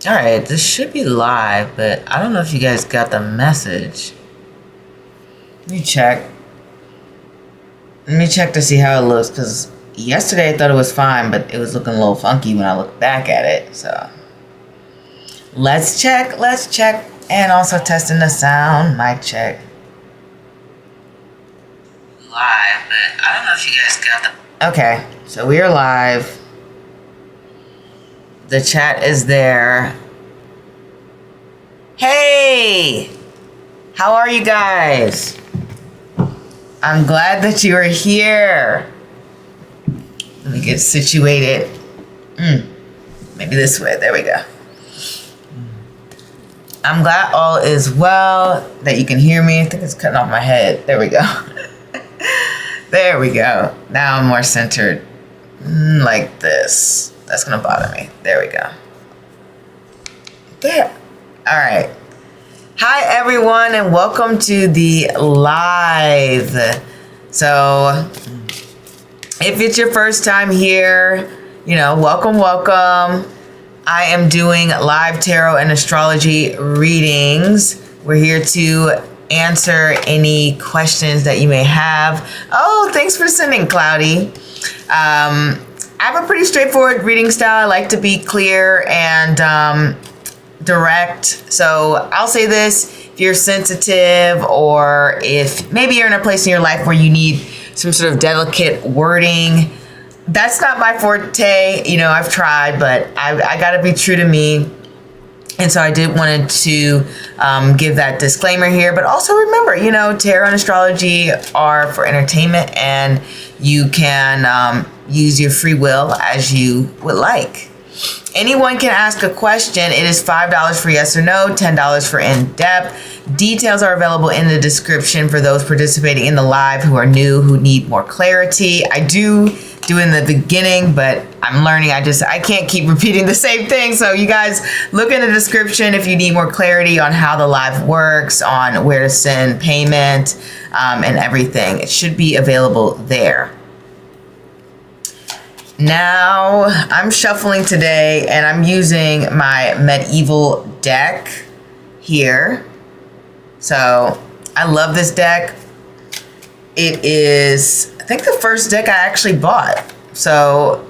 All right, this should be live, but I don't know if you guys got the message. Let me check. Let me check to see how it looks, because yesterday I thought it was fine, but it was looking a little funky when I looked back at it. So let's check. And also testing the sound. Mic check. Live, but I don't know if you guys got the... Okay, so we are live. The chat is there. Hey! How are you guys? I'm glad that you are here. Let me get situated. Maybe this way. There we go. I'm glad all is well, that you can hear me. I think it's cutting off my head. There we go. There we go. Now I'm more centered. Like this. That's going to bother me. There we go. There. All right. Hi, everyone, and welcome to the live. So, if it's your first time here, welcome. I am doing live tarot and astrology readings. We're here to answer any questions that you may have. Oh, thanks for sending, Cloudy. I have a pretty straightforward reading style. I like to be clear and direct. So I'll say this: if you're sensitive, or if maybe you're in a place in your life where you need some sort of delicate wording, that's not my forte. I've tried, but I got to be true to me. And so I did wanted to give that disclaimer here, but also remember, tarot and astrology are for entertainment, and you can use your free will as you would like. Anyone can ask a question. It is $5 for yes or no, $10 for in-depth. Details are available in the description for those participating in the live who are new, who need more clarity. I do in the beginning, but I'm learning. I can't keep repeating the same thing. So you guys look in the description if you need more clarity on how the live works, on where to send payment, and everything. It should be available there. Now, I'm shuffling today, and I'm using my medieval deck here. So I love this deck. It is, I think, the first deck I actually bought. So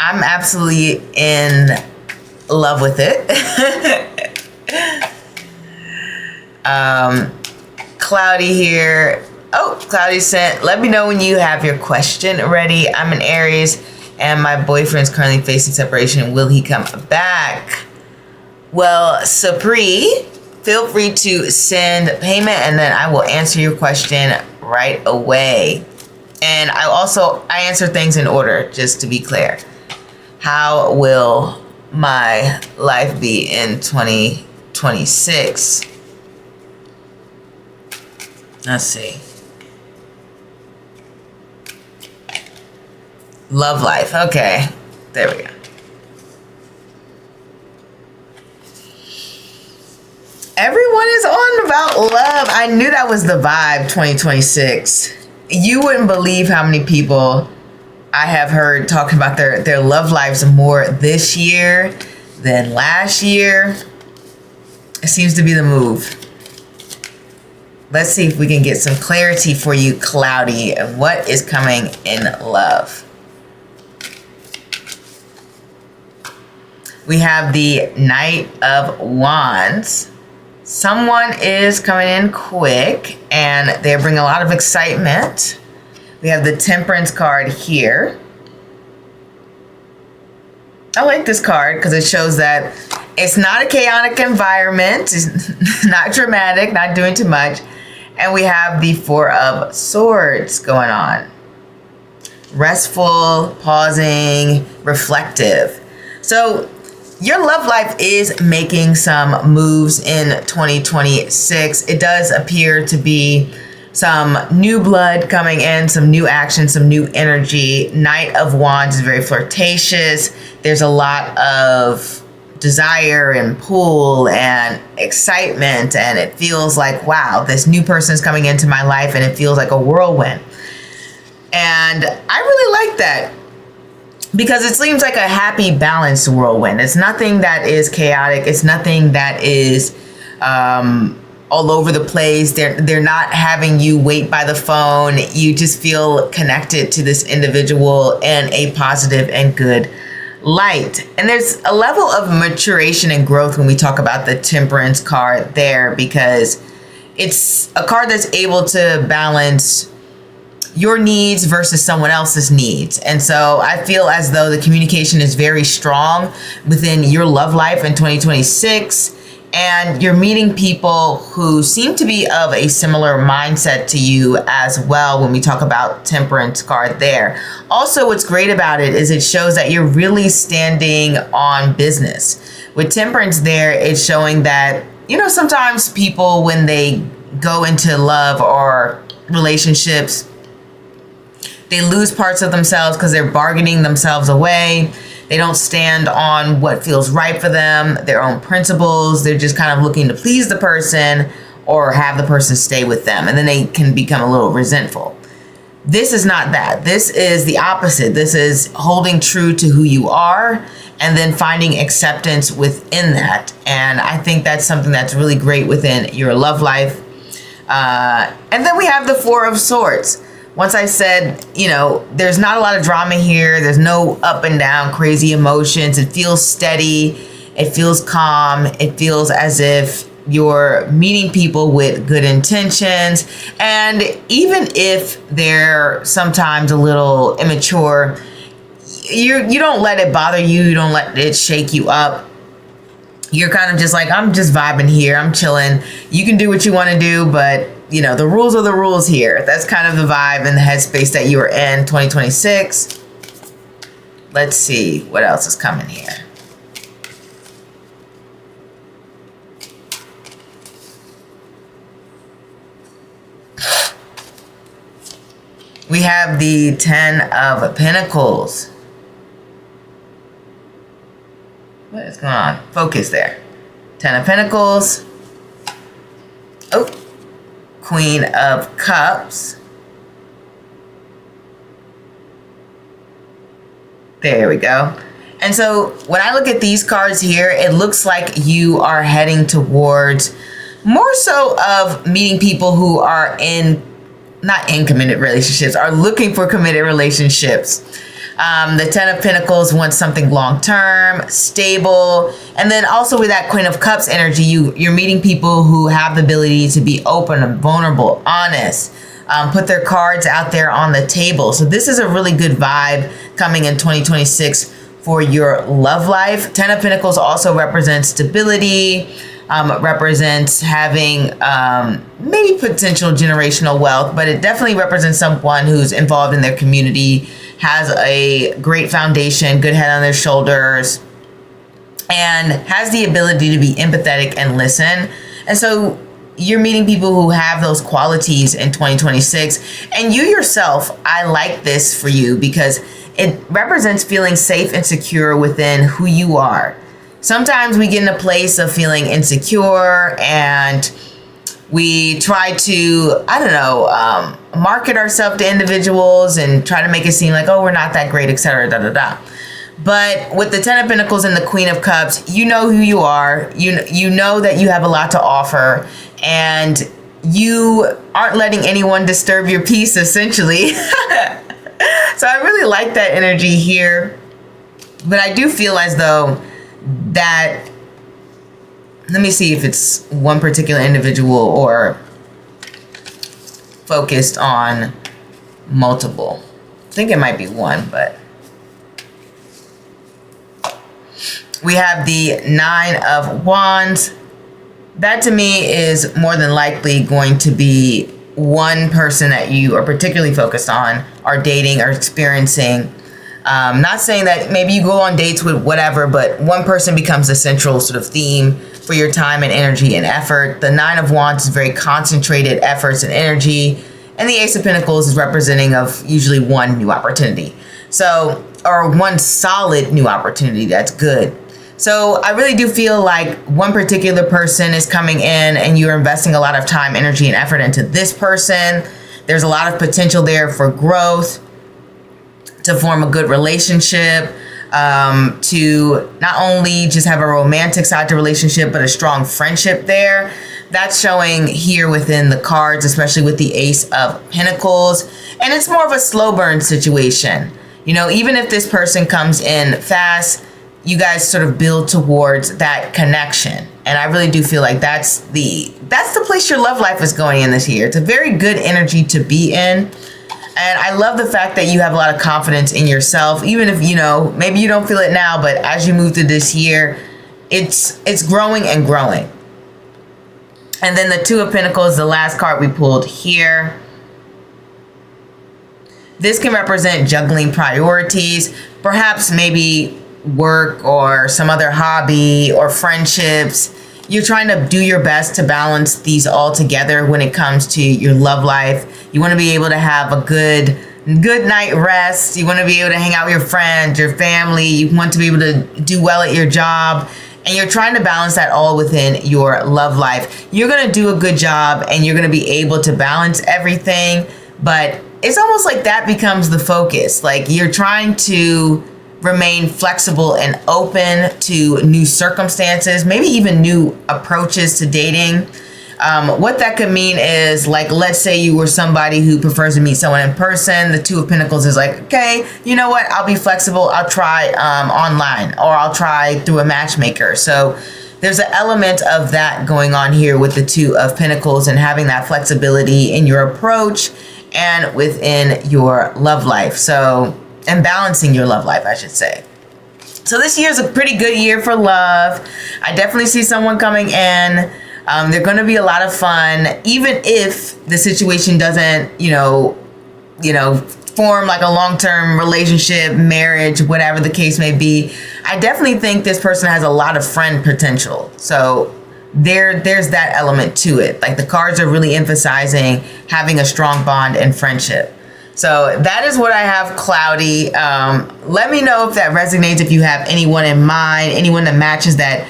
I'm absolutely in love with it. Cloudy here. Oh, Cloudy sent, let me know when you have your question ready. I'm an Aries, and my boyfriend's currently facing separation. Will he come back? Well, Sapri, feel free to send payment, and then I will answer your question right away. And I answer things in order, just to be clear. How will my life be in 2026? Let's see. Love life. Okay. There we go. Everyone is on about love. I knew that was the vibe 2026. You wouldn't believe how many people I have heard talking about their love lives more this year than last year. It seems to be the move. Let's see if we can get some clarity for you, Cloudy, and what is coming in love. We have the Knight of Wands. Someone is coming in quick, and they bring a lot of excitement. We have the Temperance card here. I like this card because it shows that it's not a chaotic environment. It's not dramatic, not doing too much. And we have the Four of Swords going on. Restful, pausing, reflective. So your love life is making some moves in 2026. It does appear to be some new blood coming in, some new action, some new energy. Knight of Wands is very flirtatious. There's a lot of desire and pull and excitement, and it feels like, wow, this new person is coming into my life, and it feels like a whirlwind. And I really like that. because it seems like a happy, balanced whirlwind. It's nothing that is chaotic. It's nothing that is all over the place. They're not having you wait by the phone. You just feel connected to this individual in a positive and good light. And there's a level of maturation and growth when we talk about the Temperance card there, because it's a card that's able to balance your needs versus someone else's needs. And so I feel as though the communication is very strong within your love life in 2026. And you're meeting people who seem to be of a similar mindset to you as well when we talk about Temperance card there. Also, what's great about it is it shows that you're really standing on business. With Temperance there, it's showing that, you know, sometimes people, when they go into love or relationships, they lose parts of themselves because they're bargaining themselves away. They don't stand on what feels right for them, their own principles. They're just kind of looking to please the person or have the person stay with them. And then they can become a little resentful. This is not that. This is the opposite. This is holding true to who you are and then finding acceptance within that. And I think that's something that's really great within your love life. And then we have the Four of Swords. Once I said, you know, there's not a lot of drama here. There's no up and down crazy emotions. It feels steady. It feels calm. It feels as if you're meeting people with good intentions. And even if they're sometimes a little immature, you don't let it bother you. You don't let it shake you up. You're kind of just like, I'm just vibing here. I'm chilling. You can do what you want to do, but you know, the rules are the rules here. That's kind of the vibe and the headspace that you are in 2026. Let's see what else is coming here. We have the Ten of Pentacles. What is going on? Focus there. Ten of Pentacles. Oh. Queen of Cups. There we go. And so when I look at these cards here, it looks like you are heading towards more so of meeting people who are not in committed relationships, are looking for committed relationships. The Ten of Pentacles wants something long-term, stable. And then also with that Queen of Cups energy, you're meeting people who have the ability to be open and vulnerable, honest, put their cards out there on the table. So this is a really good vibe coming in 2026 for your love life. Ten of Pentacles also represents stability, represents having maybe potential generational wealth, but it definitely represents someone who's involved in their community, has a great foundation, good head on their shoulders, and has the ability to be empathetic and listen. And so you're meeting people who have those qualities in 2026. And you yourself, I like this for you because it represents feeling safe and secure within who you are. Sometimes we get in a place of feeling insecure and we try to, market ourselves to individuals and try to make it seem like, oh, we're not that great, etc. But with the Ten of Pentacles and the Queen of Cups, you know who you are. You know that you have a lot to offer, and you aren't letting anyone disturb your peace, essentially. So I really like that energy here. But I do feel as though that, let me see if it's one particular individual or focused on multiple. I think it might be one, but we have the Nine of Wands. That to me is more than likely going to be one person that you are particularly focused on, are dating, or experiencing. Not saying that maybe you go on dates with whatever, but one person becomes the central sort of theme for your time and energy and effort. The Nine of Wands is very concentrated efforts and energy. And the Ace of Pentacles is representing of usually one new opportunity. So, or one solid new opportunity that's good. So I really do feel like one particular person is coming in and you're investing a lot of time, energy, and effort into this person. There's a lot of potential there for growth, to form a good relationship, to not only just have a romantic side to relationship, but a strong friendship there. That's showing here within the cards, especially with the Ace of Pentacles. And it's more of a slow burn situation. You know, even if this person comes in fast, you guys sort of build towards that connection. And I really do feel like that's the place your love life is going in this year. It's a very good energy to be in. And I love the fact that you have a lot of confidence in yourself, even if, you know, maybe you don't feel it now, but as you move through this year, it's growing and growing. And then the Two of Pentacles, the last card we pulled here. This can represent juggling priorities, perhaps maybe work or some other hobby or friendships. You're trying to do your best to balance these all together when it comes to your love life. You want to be able to have a good night rest. You want to be able to hang out with your friends, your family. You want to be able to do well at your job. And you're trying to balance that all within your love life. You're going to do a good job and you're going to be able to balance everything. But it's almost like that becomes the focus. Like you're trying to remain flexible and open to new circumstances, maybe even new approaches to dating. What that could mean is, like, let's say you were somebody who prefers to meet someone in person. The Two of Pentacles is like, okay, you know what? I'll be flexible. I'll try online, or I'll try through a matchmaker. So there's an element of that going on here with the Two of Pentacles and having that flexibility in your approach and within your love life. So, and balancing your love life, I should say. So this year is a pretty good year for love. I definitely see someone coming in. They're going to be a lot of fun, even if the situation doesn't, form like a long-term relationship, marriage, whatever the case may be. I definitely think this person has a lot of friend potential. So there's that element to it. Like the cards are really emphasizing having a strong bond and friendship. So that is what I have, Cloudy. Let me know if that resonates, if you have anyone in mind, anyone that matches that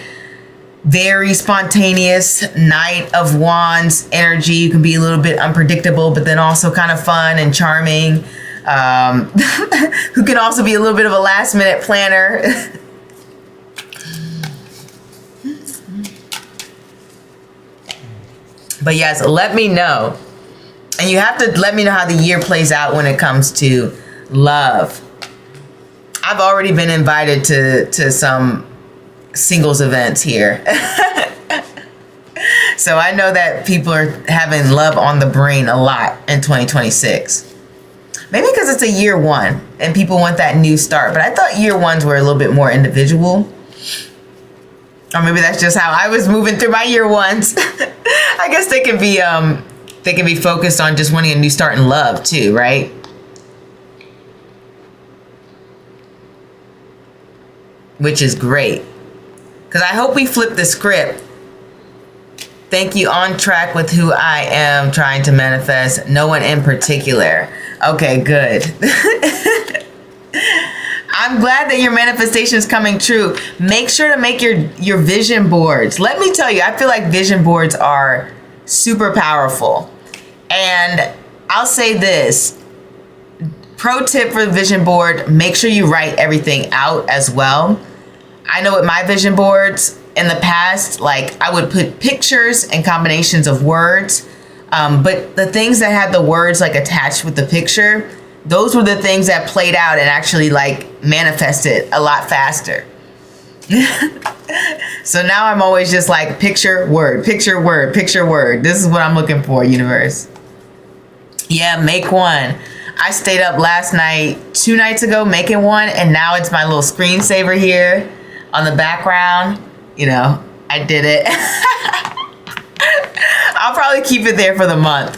very spontaneous Knight of Wands energy. You can be a little bit unpredictable, but then also kind of fun and charming. Who can also be a little bit of a last minute planner. But yes, let me know. And you have to let me know how the year plays out when it comes to love. I've already been invited to some singles events here. So I know that people are having love on the brain a lot in 2026. Maybe because it's a year one and people want that new start. But I thought year ones were a little bit more individual. Or maybe that's just how I was moving through my year ones. I guess they can be focused on just wanting a new start in love too, right? Which is great. Because I hope we flip the script. Thank you. On track with who I am trying to manifest. No one in particular. Okay, good. I'm glad that your manifestation is coming true. Make sure to make your vision boards. Let me tell you, I feel like vision boards are super powerful. And I'll say this. Pro tip for the vision board, make sure you write everything out as well. I know with my vision boards in the past, like I would put pictures and combinations of words. But the things that had the words like attached with the picture, those were the things that played out and actually like manifested a lot faster. So now I'm always just like picture, word, picture, word, picture, word. This is what I'm looking for, universe. Yeah, make one. I stayed up last night, 2 nights ago, making one. And now it's my little screensaver here on the background. You know, I did it. I'll probably keep it there for the month.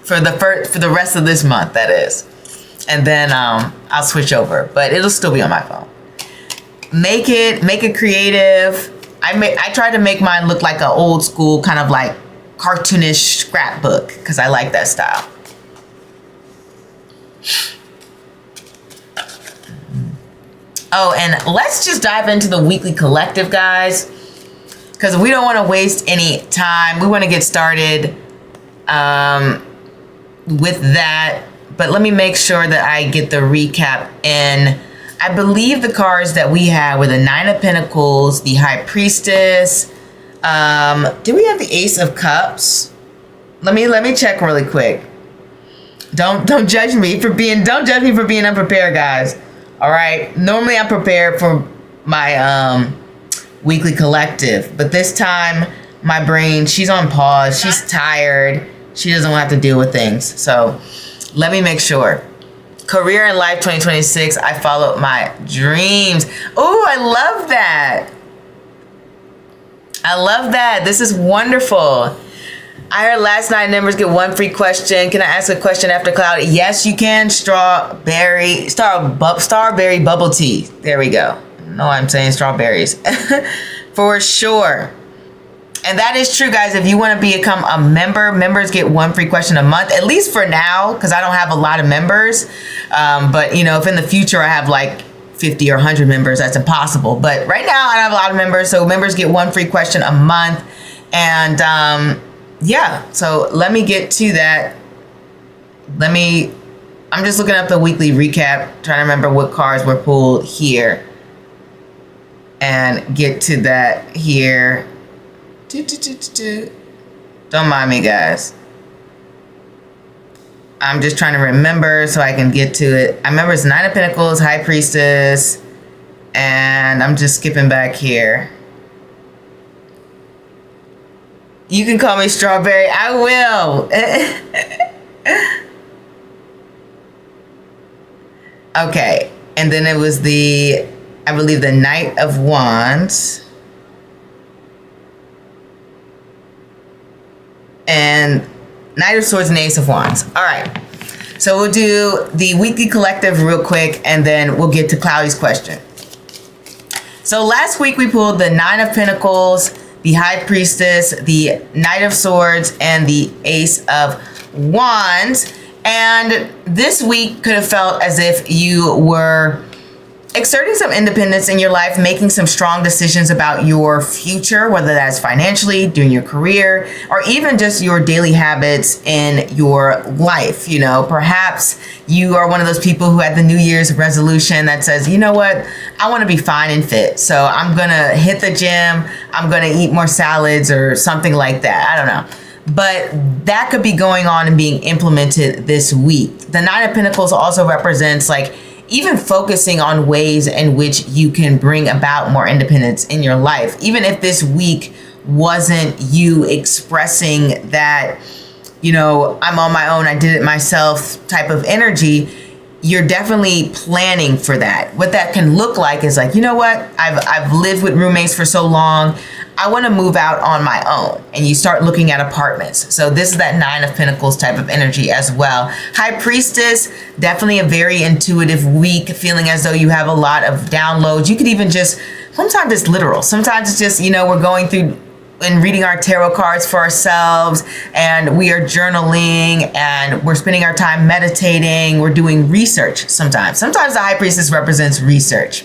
For the rest of this month, that is. And then I'll switch over. But it'll still be on my phone. Make it creative. I tried to make mine look like an old school kind of like cartoonish scrapbook because I like that style. Oh, and let's just dive into the weekly collective, guys, because we don't want to waste any time. We want to get started with that. But let me make sure that I get the recap in. I believe the cards that we had were the Nine of Pentacles, the High Priestess. Do we have the Ace of Cups? Let me check really quick. Don't judge me for being unprepared, guys. All right. Normally I'm prepared for my weekly collective, but this time my brain, she's on pause. She's tired. She doesn't want to have to deal with things. So let me make sure. Career and life 2026. I followed my dreams. Oh, I love that. I love that. This is wonderful. I heard last night members get one free question. Can I ask a question after cloud? Yes, you can. Strawberry bubble tea. There we go. No, I'm saying strawberries. For sure. And that is true, guys. If you want to become a member, members get one free question a month, at least for now, because I don't have a lot of members. But, you know, if in the future I have like 50 or 100 members, that's impossible. But right now I have a lot of members. So members get one free question a month. And yeah, so let me get to that. I'm just looking up the weekly recap, trying to remember what cards were pulled here. And get to that here. Don't mind me, guys. I'm just trying to remember so I can get to it. I remember it's Nine of Pentacles, High Priestess, and I'm just skipping back here. You can call me Strawberry. I will. Okay. And then it was I believe the Knight of Wands. And Knight of Swords and Ace of Wands. All right. So we'll do the weekly collective real quick, and then we'll get to Cloudy's question. So last week we pulled the Nine of Pentacles, the High Priestess, the Knight of Swords, and the Ace of Wands. And this week could have felt as if you were exerting some independence in your life, making some strong decisions about your future, whether that's financially, doing your career, or even just your daily habits in your life. You know, perhaps you are one of those people who had the New Year's resolution that says, you know what, I want to be fine and fit. So I'm going to hit the gym. I'm going to eat more salads or something like that. I don't know. But that could be going on and being implemented this week. The Nine of Pentacles also represents like even focusing on ways in which you can bring about more independence in your life. Even if this week wasn't you expressing that, you know, I'm on my own, I did it myself type of energy, you're definitely planning for that. What that can look like is like, you know what, I've lived with roommates for so long, I want to move out on my own. And you start looking at apartments. So this is that Nine of Pentacles type of energy as well. High Priestess, definitely a very intuitive week, feeling as though you have a lot of downloads. You could even just, sometimes it's literal. Sometimes it's just, you know, we're going through and reading our tarot cards for ourselves, and we are journaling, and we're spending our time meditating. We're doing research sometimes. Sometimes the High Priestess represents research.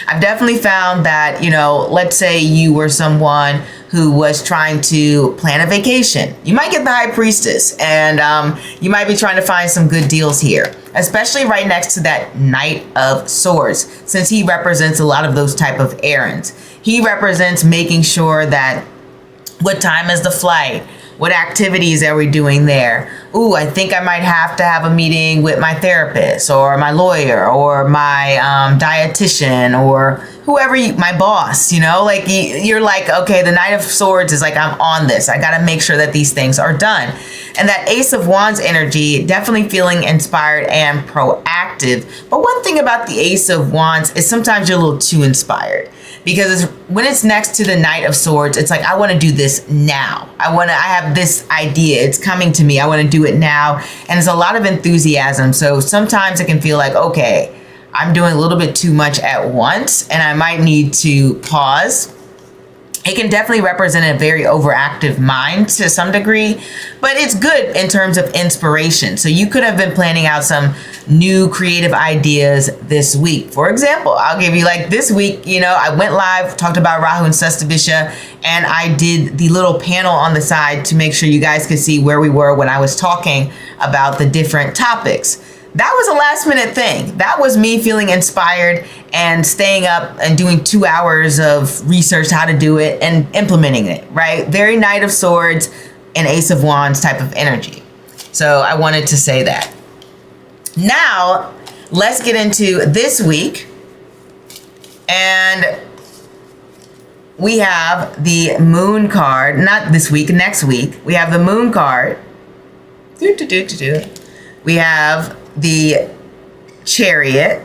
I've definitely found that, you know, let's say you were someone who was trying to plan a vacation. You might get the High Priestess, and you might be trying to find some good deals here, especially right next to that Knight of Swords, since he represents a lot of those type of errands. He represents making sure that what time is the flight? What activities are we doing there? Ooh, I think I might have to have a meeting with my therapist or my lawyer or my dietitian or whoever, my boss, you know, like you're like, okay, the Knight of Swords is like, I'm on this. I got to make sure that these things are done. And that Ace of Wands energy, definitely feeling inspired and proactive. But one thing about the Ace of Wands is sometimes you're a little too inspired. Because when it's next to the Knight of Swords, it's like, I want to do this now. I have this idea. It's coming to me. I want to do it now. And it's a lot of enthusiasm. So sometimes it can feel like, okay, I'm doing a little bit too much at once and I might need to pause. It can definitely represent a very overactive mind to some degree, but it's good in terms of inspiration. So you could have been planning out some new creative ideas this week. For example, I'll give you like this week, you know, I went live, talked about Rahu and Sestavisha, and I did the little panel on the side to make sure you guys could see where we were when I was talking about the different topics. that was a last minute thing. That was me feeling inspired and staying up and doing 2 hours of research how to do it and implementing it, right? Very Knight of Swords and Ace of Wands type of energy. So I wanted to say that. Now, let's get into this week. And we have the Moon card, not this week, next week. We have the Moon card. We have the Chariot.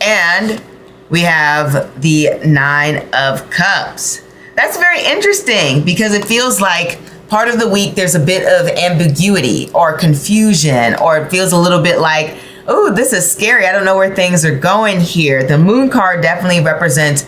And we have the Nine of Cups. That's very interesting because it feels like part of the week there's a bit of ambiguity or confusion, or it feels a little bit like, oh, this is scary. I don't know where things are going here. The Moon card definitely represents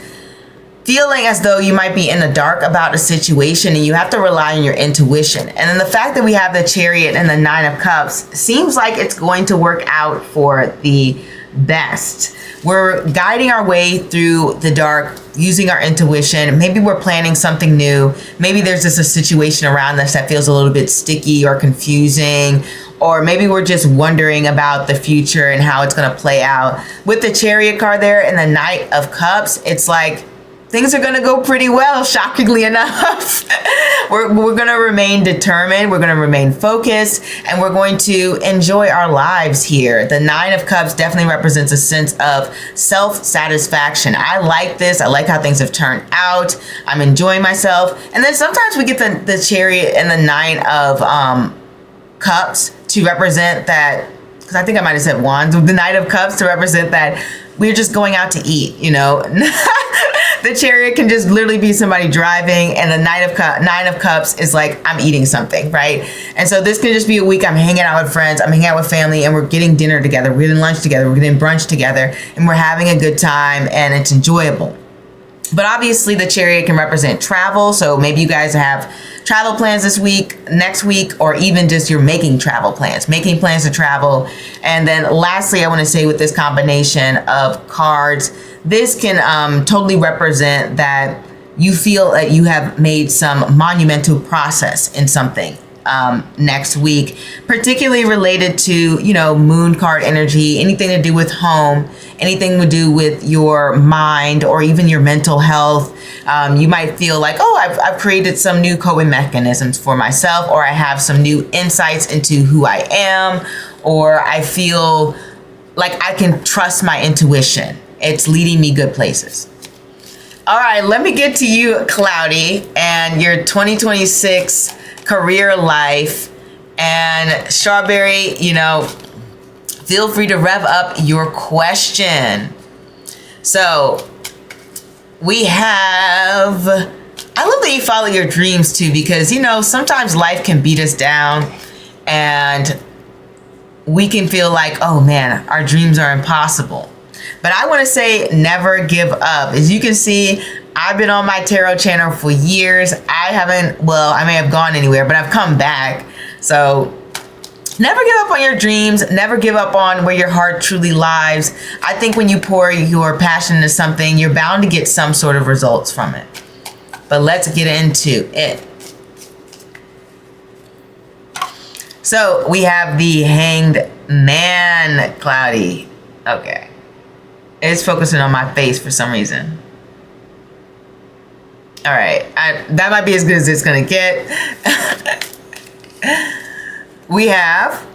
feeling as though you might be in the dark about a situation and you have to rely on your intuition. And then the fact that we have the Chariot and the Nine of Cups seems like it's going to work out for the best. We're guiding our way through the dark using our intuition. Maybe we're planning something new. Maybe there's just a situation around us that feels a little bit sticky or confusing, or maybe we're just wondering about the future and how it's going to play out. With the Chariot card there and the Knight of Cups, it's like things are going to go pretty well, shockingly enough. We're going to remain determined. We're going to remain focused, and we're going to enjoy our lives here. The Nine of Cups definitely represents a sense of self-satisfaction. I like this. I like how things have turned out. I'm enjoying myself. And then sometimes we get the Chariot and the Nine of Cups to represent that, because I think I might have said Wands, the Knight of Cups to represent that we're just going out to eat, you know. The Chariot can just literally be somebody driving, and the Nine of Cups is like, I'm eating something, right? And so this can just be a week I'm hanging out with friends, I'm hanging out with family, and we're getting dinner together, we're getting lunch together, we're getting brunch together, and we're having a good time, and it's enjoyable. But obviously the Chariot can represent travel, so maybe you guys have travel plans this week, next week, or even just you're making travel plans, making plans to travel. And then lastly, I want to say with this combination of cards, this can totally represent that you feel that you have made some monumental process in something next week, particularly related to, you know, Moon card energy, anything to do with home, anything to do with your mind or even your mental health. You might feel like, oh, I've created some new coping mechanisms for myself, or I have some new insights into who I am, or I feel like I can trust my intuition. It's leading me good places. All right, let me get to you, Cloudy, and your 2026 career life. And Strawberry, you know, feel free to rev up your question. So we have, I love that you follow your dreams too, because, you know, sometimes life can beat us down and we can feel like, oh man, our dreams are impossible. But I want to say never give up. As you can see, I've been on my tarot channel for years. I may have gone anywhere, but I've come back. So never give up on your dreams. Never give up on where your heart truly lies. I think when you pour your passion into something, you're bound to get some sort of results from it. But let's get into it. So we have the Hanged Man, Cloudy. Okay. It's focusing on my face for some reason. All right, that might be as good as it's gonna get. We have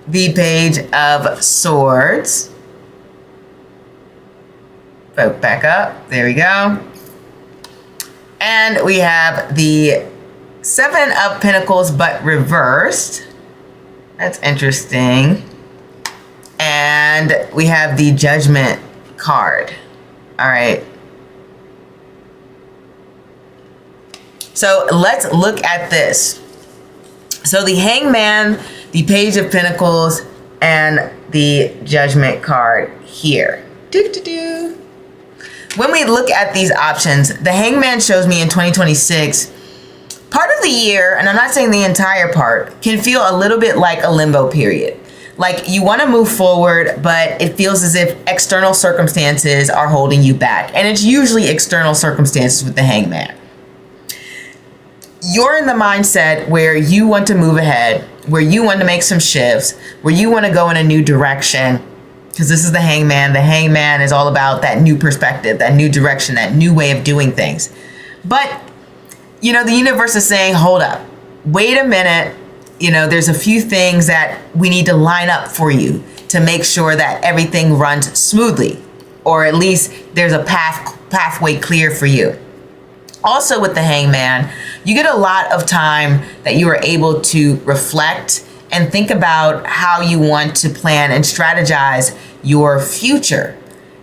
the Page of Swords. Back up, there we go. And we have the Seven of Pentacles, but reversed. That's interesting. And we have the Judgment card. All right. So let's look at this. So the Hangman, the Page of Pentacles, and the Judgment card here. When we look at these options, the Hangman shows me in 2026, part of the year, and I'm not saying the entire part, can feel a little bit like a limbo period. Like you want to move forward, but it feels as if external circumstances are holding you back. And it's usually external circumstances with the Hangman. You're in the mindset where you want to move ahead, where you want to make some shifts, where you want to go in a new direction, because this is the Hangman. The Hangman is all about that new perspective, that new direction, that new way of doing things. But, you know, the universe is saying, hold up, wait a minute. You know, there's a few things that we need to line up for you to make sure that everything runs smoothly, or at least there's a pathway clear for you. Also with the Hangman, you get a lot of time that you are able to reflect and think about how you want to plan and strategize your future.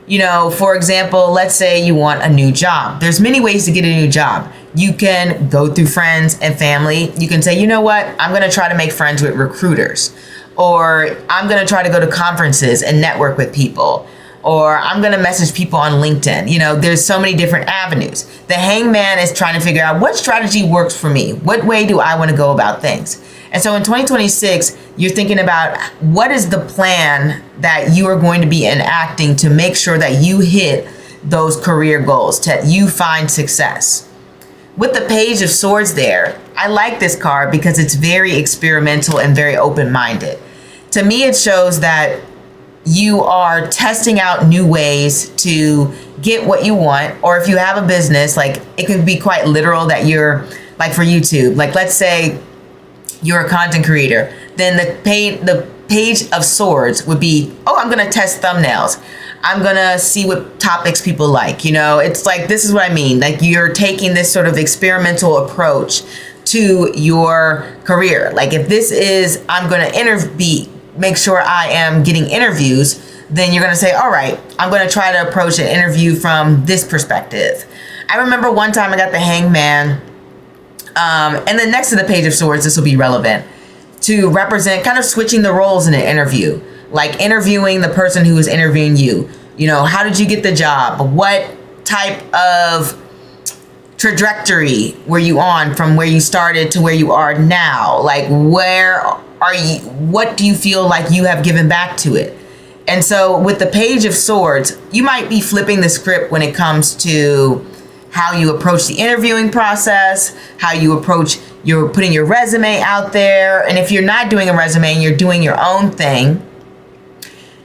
You know, for example, let's say you want a new job. There's many ways to get a new job. You can go through friends and family. You can say, you know what, I'm going to try to make friends with recruiters, or I'm going to try to go to conferences and network with people, or I'm going to message people on LinkedIn. You know, there's so many different avenues. The Hangman is trying to figure out what strategy works for me. What way do I want to go about things? And so in 2026, you're thinking about what is the plan that you are going to be enacting to make sure that you hit those career goals, that you find success. With the Page of Swords there, I like this card because it's very experimental and very open-minded. To me, it shows that you are testing out new ways to get what you want, or if you have a business, like it can be quite literal that you're, like for YouTube, like let's say you're a content creator, then the Page of Swords would be, oh, I'm gonna test thumbnails. I'm gonna see what topics people like. You know, it's like, this is what I mean. Like you're taking this sort of experimental approach to your career. Like if this is, I'm gonna make sure I am getting interviews, then you're gonna say, all right, I'm gonna try to approach an interview from this perspective. I remember one time I got the Hangman, and then next to the Page of Swords, this will be relevant to represent kind of switching the roles in an interview, like interviewing the person who is interviewing you. You know, how did you get the job? What type of trajectory were you on from where you started to where you are now? Like, where are you? What do you feel like you have given back to it? And so with the Page of Swords, you might be flipping the script when it comes to how you approach the interviewing process, how you approach your putting your resume out there. And if you're not doing a resume and you're doing your own thing,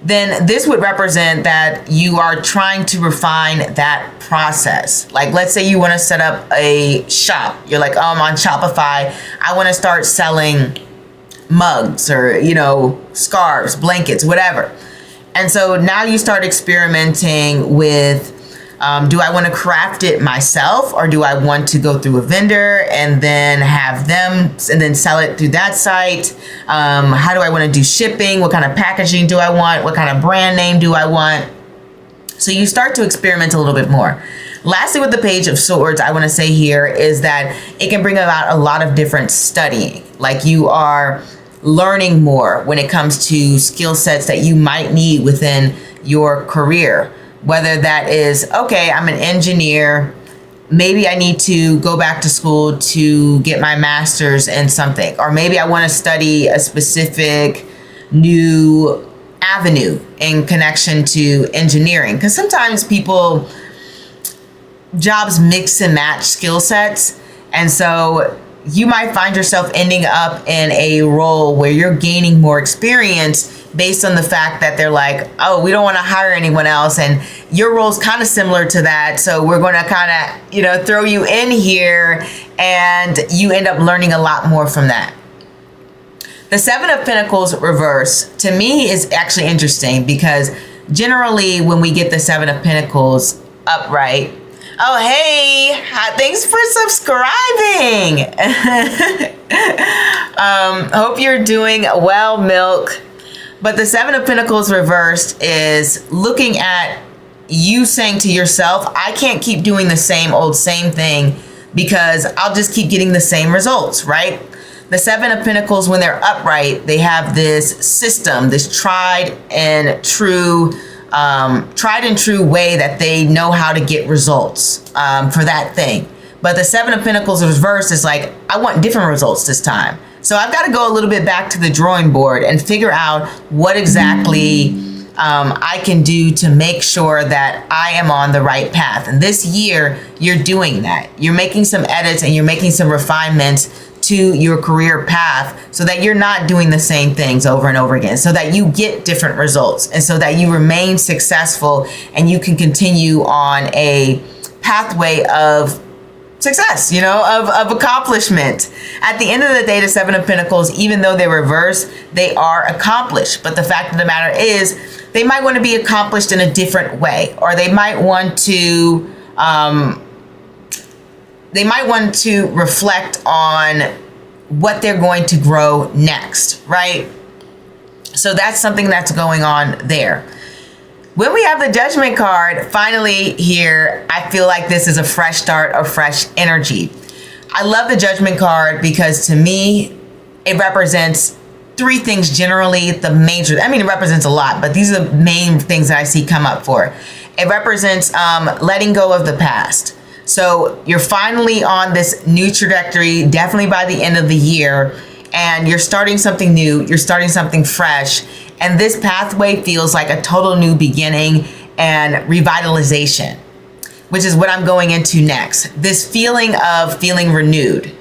then this would represent that you are trying to refine that process. Like, let's say you want to set up a shop. You're like, oh, I'm on Shopify. I want to start selling mugs or, you know, scarves, blankets, whatever. And so now you start experimenting with, do I want to craft it myself, or do I want to go through a vendor and then have them and then sell it through that site? How do I want to do shipping? What kind of packaging do I want? What kind of brand name do I want? So you start to experiment a little bit more. Lastly, with the Page of Swords, I want to say here is that it can bring about a lot of different studying. Like you are learning more when it comes to skill sets that you might need within your career. Whether that is, okay, I'm an engineer, maybe I need to go back to school to get my master's in something, or maybe I want to study a specific new avenue in connection to engineering. Because sometimes jobs mix and match skill sets. And so you might find yourself ending up in a role where you're gaining more experience based on the fact that they're like, oh, we don't want to hire anyone else. And your role's kind of similar to that. So we're going to kind of, you know, throw you in here, and you end up learning a lot more from that. The Seven of Pentacles reverse to me is actually interesting, because generally when we get the Seven of Pentacles upright, oh, hey, thanks for subscribing. Hope you're doing well, Milk. But the Seven of Pentacles reversed is looking at you saying to yourself, I can't keep doing the same thing, because I'll just keep getting the same results, right? The Seven of Pentacles, when they're upright, they have this system, this tried and true way that they know how to get results for that thing. But the Seven of Pentacles reverse is like, I want different results this time. So I've got to go a little bit back to the drawing board and figure out what exactly I can do to make sure that I am on the right path. And this year, you're doing that. You're making some edits and you're making some refinements to your career path so that you're not doing the same things over and over again, so that you get different results and so that you remain successful and you can continue on a pathway of success, you know, of accomplishment. At the end of the day, the Seven of Pentacles, even though they're reversed, they are accomplished. But the fact of the matter is, they might want to be accomplished in a different way, or they might want to reflect on what they're going to grow next, right? So that's something that's going on there. When we have the Judgment card, finally here, I feel like this is a fresh start, a fresh energy. I love the Judgment card because to me, it represents three things generally. It represents a lot, but these are the main things that I see come up for. It represents letting go of the past. So you're finally on this new trajectory, definitely by the end of the year, and you're starting something new, you're starting something fresh. And this pathway feels like a total new beginning and revitalization, which is what I'm going into next. This feeling of feeling renewed.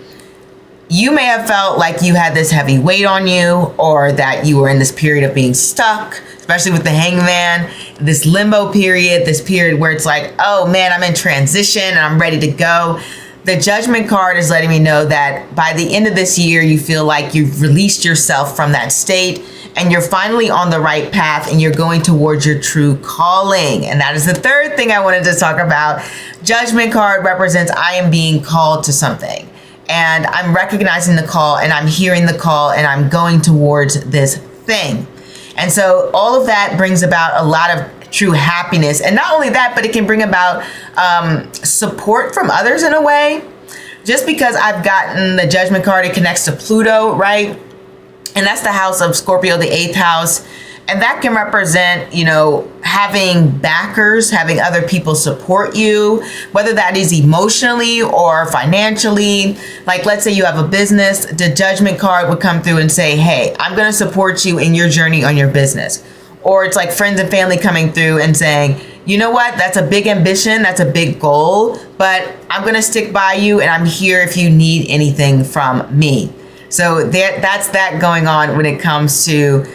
You may have felt like you had this heavy weight on you, or that you were in this period of being stuck, especially with the Hangman, this limbo period, this period where it's like, oh man, I'm in transition and I'm ready to go. The Judgment card is letting me know that by the end of this year, you feel like you've released yourself from that state and you're finally on the right path and you're going towards your true calling. And that is the third thing I wanted to talk about. Judgment card represents I am being called to something, and I'm recognizing the call and I'm hearing the call and I'm going towards this thing. And so all of that brings about a lot of true happiness. And not only that, but it can bring about support from others in a way. Just because I've gotten the Judgment card, it connects to Pluto, right? And that's the house of Scorpio, the 8th house. And that can represent, you know, having backers, having other people support you, whether that is emotionally or financially. Like, let's say you have a business, the Judgment card would come through and say, hey, I'm going to support you in your journey on your business. Or it's like friends and family coming through and saying, you know what, that's a big ambition, that's a big goal, but I'm going to stick by you and I'm here if you need anything from me. So that's that going on when it comes to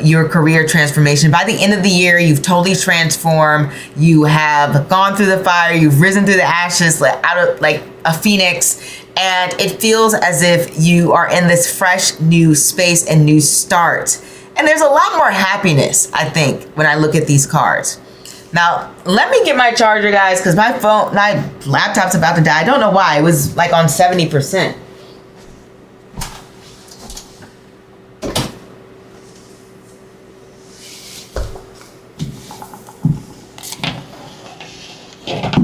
your career transformation. By the end of the year, you've totally transformed. You have gone through the fire. You've risen through the ashes out of like a phoenix. And it feels as if you are in this fresh new space and new start. And there's a lot more happiness, I think, when I look at these cards. Now, let me get my charger, guys, because my laptop's about to die. I don't know why. It was like on 70%.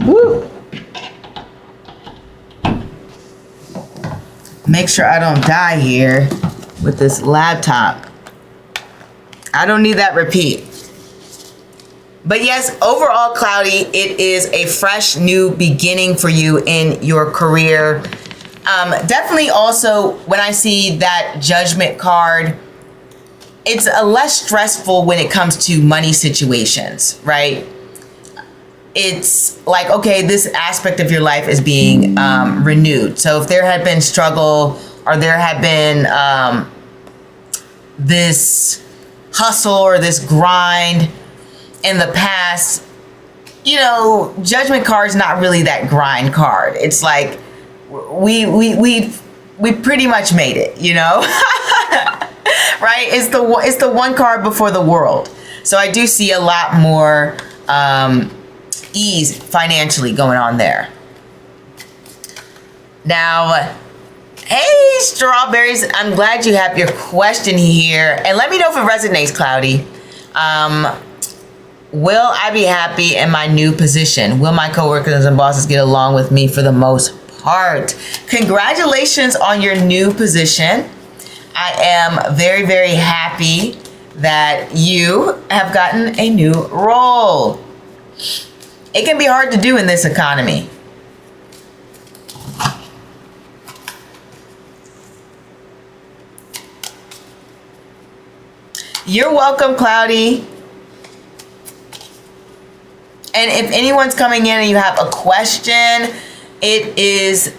Woo. Make sure I don't die here with this laptop. I don't need that repeat. But yes, overall, Cloudy, it is a fresh new beginning for you in your career. Definitely also, when I see that Judgment card, it's a less stressful when it comes to money situations, right? It's like, okay, this aspect of your life is being renewed. So if there had been struggle or there had been this hustle or this grind in the past, you know, Judgment card is not really that grind card. It's like we pretty much made it, you know, right? It's the one card before the world. So I do see a lot more ease financially going on there. Now, hey, Strawberries, I'm glad you have your question here. And let me know if it resonates, Cloudy. Will I be happy in my new position? Will my coworkers and bosses get along with me for the most part? Congratulations on your new position. I am very, very happy that you have gotten a new role. It can be hard to do in this economy. You're welcome, Cloudy. And if anyone's coming in and you have a question, it is,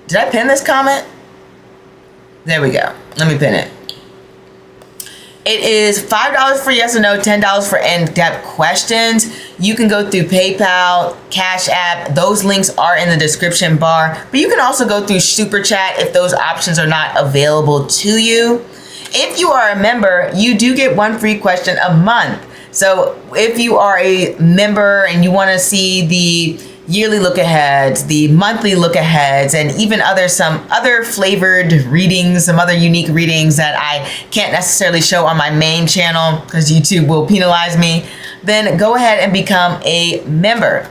did I pin this comment? There we go. Let me pin it. It is $5 for yes or no, $10 for in-depth questions. You can go through PayPal, Cash App. Those links are in the description bar. But you can also go through Super Chat if those options are not available to you. If you are a member, you do get one free question a month. So if you are a member and you want to see the yearly look aheads, the monthly look aheads, and even some other flavored readings, some other unique readings that I can't necessarily show on my main channel because YouTube will penalize me, then go ahead and become a member.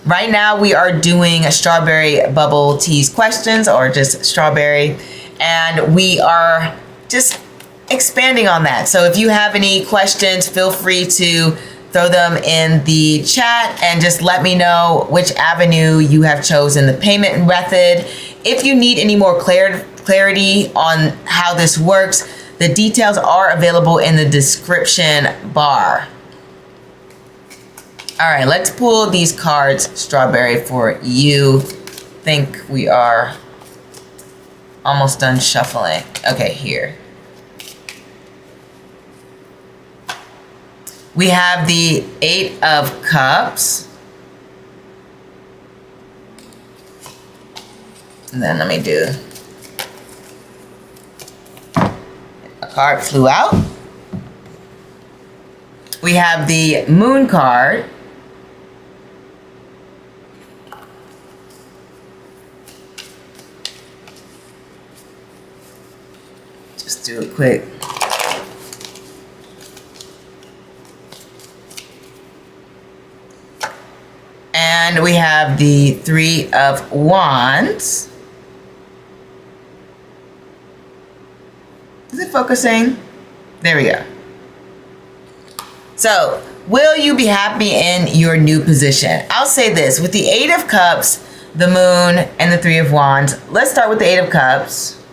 Right now we are doing strawberry bubble teas questions, or just strawberry, and we are just expanding on that. So if you have any questions, feel free to throw them in the chat and just let me know which avenue you have chosen, the payment method. If you need any more clarity on how this works, the details are available in the description bar. All right, let's pull these cards, Strawberry, for you. Think we are almost done shuffling. Okay, here. We have the 8 of Cups. And then let me do. A card flew out. We have the Moon card. Just do it quick. And we have the 3 of Wands. Is it focusing? There we go. So, will you be happy in your new position? I'll say this, with the 8 of Cups, the Moon, and the 3 of Wands. Let's start with the 8 of Cups.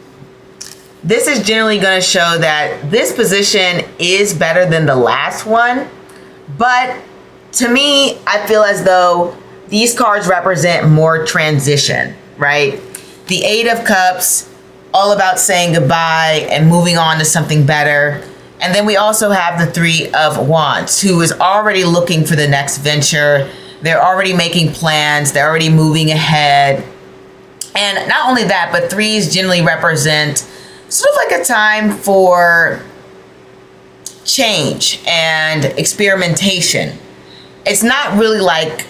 This is generally going to show that this position is better than the last one, but to me, I feel as though these cards represent more transition, right? The 8 of Cups, all about saying goodbye and moving on to something better. And then we also have the 3 of Wands, who is already looking for the next venture. They're already making plans. They're already moving ahead. And not only that, but 3s generally represent sort of like a time for change and experimentation. It's not really like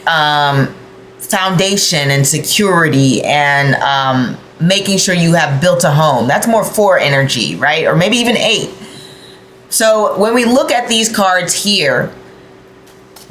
foundation and security and making sure you have built a home. That's more 4 energy, right? Or maybe even 8. So when we look at these cards here,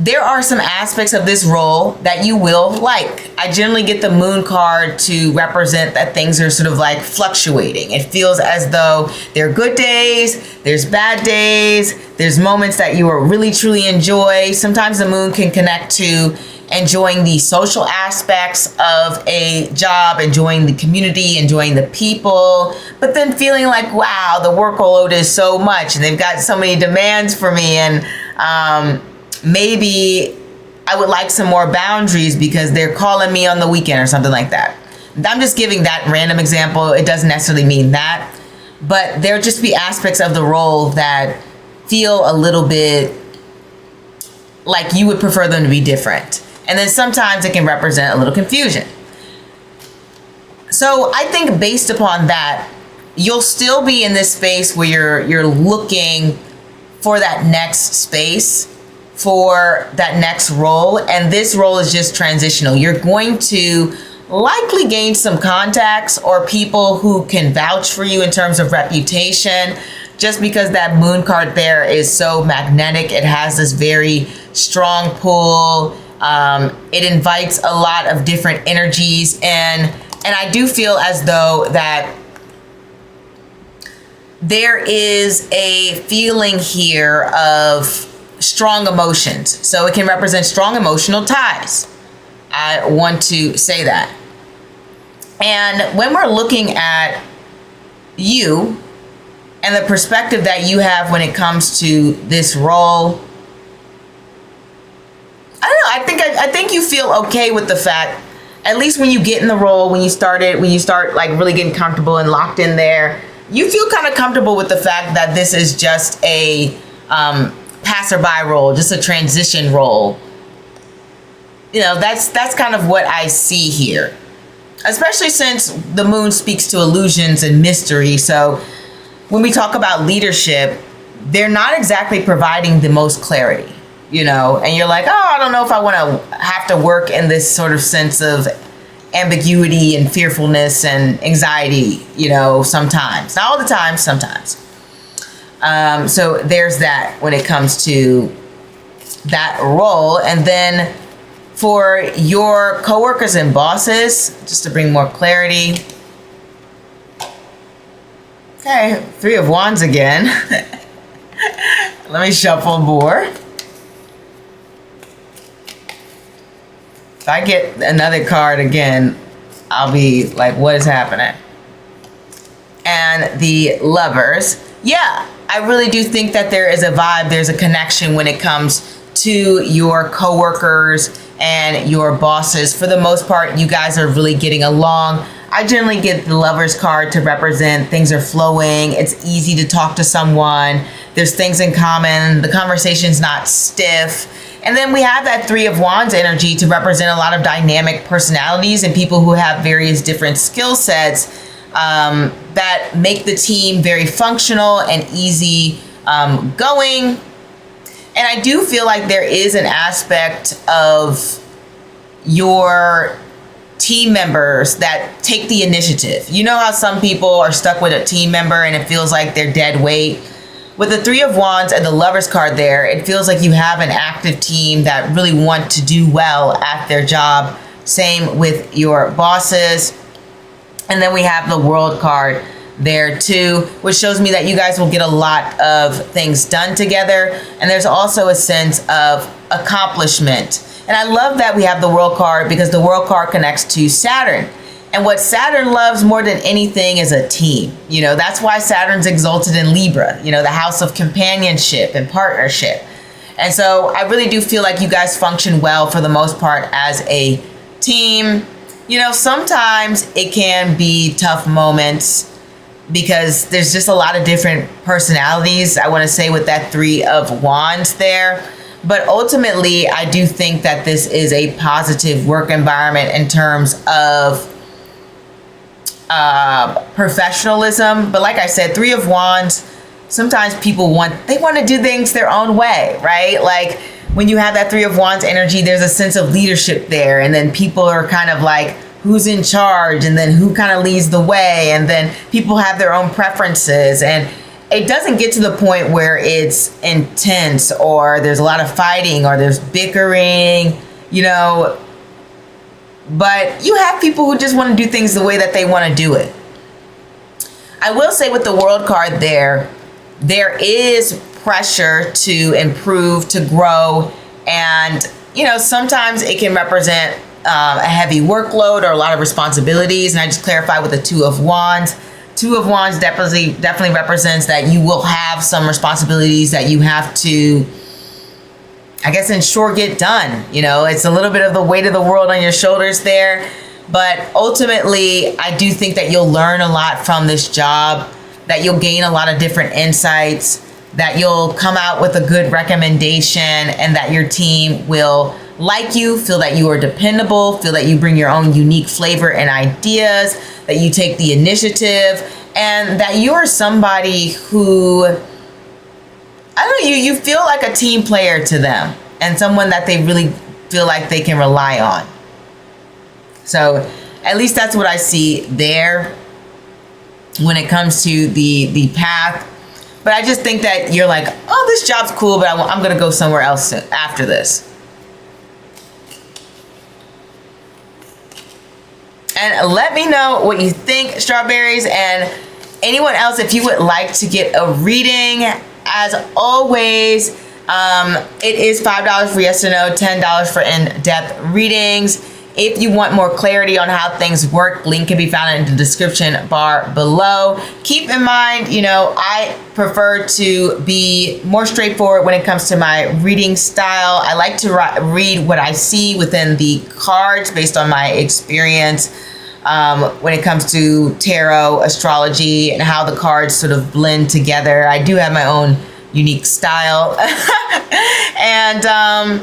there are some aspects of this role that you will like. I generally get the Moon card to represent that things are sort of like fluctuating. It feels as though there are good days, there's bad days, there's moments that you will really truly enjoy. Sometimes the Moon can connect to enjoying the social aspects of a job, enjoying the community, enjoying the people, but then feeling like, wow, the workload is so much and they've got so many demands for me, and maybe I would like some more boundaries because they're calling me on the weekend or something like that. I'm just giving that random example. It doesn't necessarily mean that, but there just be aspects of the role that feel a little bit like you would prefer them to be different. And then sometimes it can represent a little confusion. So I think based upon that, you'll still be in this space where you're looking for that next space, for that next role. And this role is just transitional. You're going to likely gain some contacts or people who can vouch for you in terms of reputation, just because that Moon card there is so magnetic. It has this very strong pull. It invites a lot of different energies, and I do feel as though that there is a feeling here of strong emotions. So it can represent strong emotional ties. I want to say that. And when we're looking at you and the perspective that you have when it comes to this role, I don't know, I think you feel okay with the fact, at least when you get in the role, when you start like really getting comfortable and locked in there, you feel kind of comfortable with the fact that this is just a passerby role, just a transition role. You know, that's kind of what I see here, especially since the moon speaks to illusions and mystery. So when we talk about leadership, they're not exactly providing the most clarity, you know, and you're like, oh, I don't know if I want to have to work in this sort of sense of ambiguity and fearfulness and anxiety, you know, sometimes. Not all the time, sometimes. So there's that when it comes to that role. And then for your coworkers and bosses, just to bring more clarity. Okay, 3 of Wands again. Let me shuffle more. If I get another card again, I'll be like, what is happening? And the Lovers. Yeah, I really do think that there is a vibe, there's a connection when it comes to your coworkers and your bosses. For the most part, you guys are really getting along. I generally get the Lovers card to represent things are flowing. It's easy to talk to someone. There's things in common. The conversation's not stiff. And then we have that 3 of Wands energy to represent a lot of dynamic personalities and people who have various different skill sets that make the team very functional and easy going. And I do feel like there is an aspect of your team members that take the initiative. You know how some people are stuck with a team member and it feels like they're dead weight? With the 3 of Wands and the Lovers card there, it feels like you have an active team that really want to do well at their job. Same with your bosses. And then we have the World card there too, which shows me that you guys will get a lot of things done together. And there's also a sense of accomplishment. And I love that we have the World card because the World card connects to Saturn. And what Saturn loves more than anything is a team. You know, that's why Saturn's exalted in Libra, you know, the house of companionship and partnership. And so I really do feel like you guys function well for the most part as a team. You know, sometimes it can be tough moments because there's just a lot of different personalities, I want to say, with that 3 of Wands there. But ultimately, I do think that this is a positive work environment in terms of professionalism. But like I said, 3 of Wands, sometimes people want to do things their own way, right? Like when you have that 3 of Wands energy, there's a sense of leadership there. And then people are kind of like, who's in charge? And then who kind of leads the way? And then people have their own preferences. And it doesn't get to the point where it's intense or there's a lot of fighting or there's bickering, you know. But you have people who just want to do things the way that they want to do it. I will say with the World card there is pressure to improve, to grow. And, you know, sometimes it can represent a heavy workload or a lot of responsibilities. And I just clarify with the 2 of Wands. 2 of Wands definitely represents that you will have some responsibilities that you have to, I guess, ensure get done. You know, it's a little bit of the weight of the world on your shoulders there. But ultimately, I do think that you'll learn a lot from this job, that you'll gain a lot of different insights, that you'll come out with a good recommendation, and that your team will like you, feel that you are dependable, feel that you bring your own unique flavor and ideas, that you take the initiative, and that you are somebody who, I don't know, you feel like a team player to them and someone that they really feel like they can rely on. So at least that's what I see there when it comes to the path. But I just think that you're like, oh, this job's cool, but I'm going to go somewhere else after this. And let me know what you think, strawberries, and anyone else, if you would like to get a reading. As always, it is $5 for yes or no, $10 for in-depth readings. If you want more clarity on how things work, link can be found in the description bar below. Keep in mind, you know, I prefer to be more straightforward when it comes to my reading style. I like to read what I see within the cards based on my experience. when it comes to tarot, astrology, and how the cards sort of blend together. I do have my own unique style. And,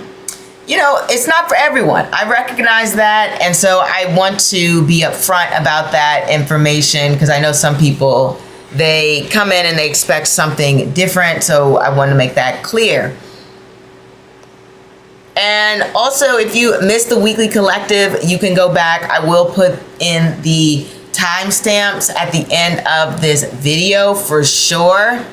you know, it's not for everyone. I recognize that. And so I want to be upfront about that information, because I know some people, they come in and they expect something different. So I want to make that clear. And also, if you missed the weekly collective, you can go back. I will put in the timestamps at the end of this video for sure.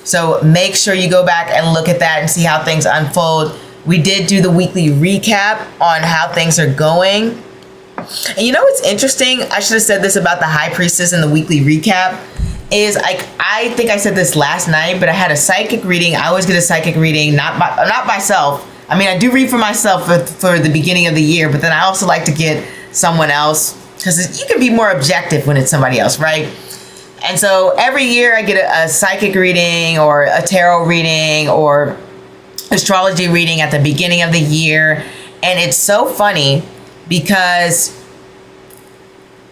So make sure you go back and look at that and see how things unfold. We did do the weekly recap on how things are going. And you know what's interesting? I should have said this about the High Priestess in the weekly recap. Is like, I think I said this last night, but I had a psychic reading. I always get a psychic reading, not myself. I mean, I do read for myself for the beginning of the year, but then I also like to get someone else, because you can be more objective when it's somebody else, right? And so every year I get a psychic reading or a tarot reading or astrology reading at the beginning of the year. And it's so funny because,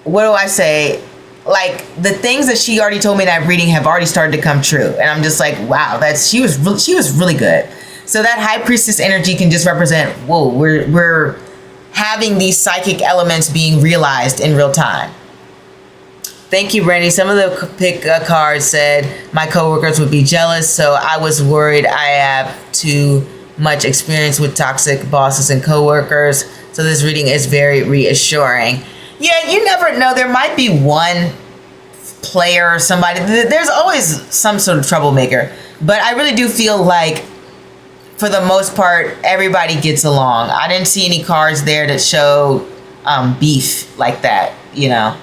what do I say? Like, the things that she already told me in that reading have already started to come true. And I'm just like, wow, she was really good. So that High Priestess energy can just represent, whoa, we're having these psychic elements being realized in real time. Thank you, Brandi. Some of the pick cards said my coworkers would be jealous, so I was worried I have too much experience with toxic bosses and coworkers. So this reading is very reassuring. Yeah, you never know. There might be one player or somebody. There's always some sort of troublemaker. But I really do feel like, for the most part, everybody gets along. I didn't see any cards there that show beef like that, you know.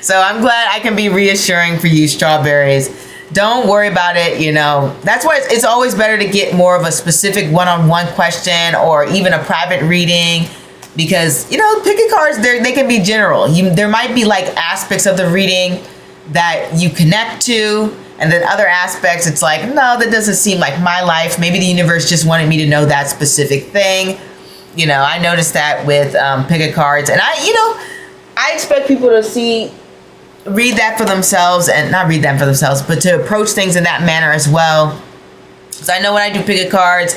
So I'm glad I can be reassuring for you, strawberries. Don't worry about it, you know. That's why it's always better to get more of a specific one-on-one question or even a private reading, because, you know, picking cards, they can be general. There might be like aspects of the reading that you connect to, and then other aspects, it's like, no, that doesn't seem like my life. Maybe the universe just wanted me to know that specific thing. You know, I noticed that with pick cards, and I expect people to read that for themselves, and not read them for themselves, but to approach things in that manner as well. So I know when I do pick cards,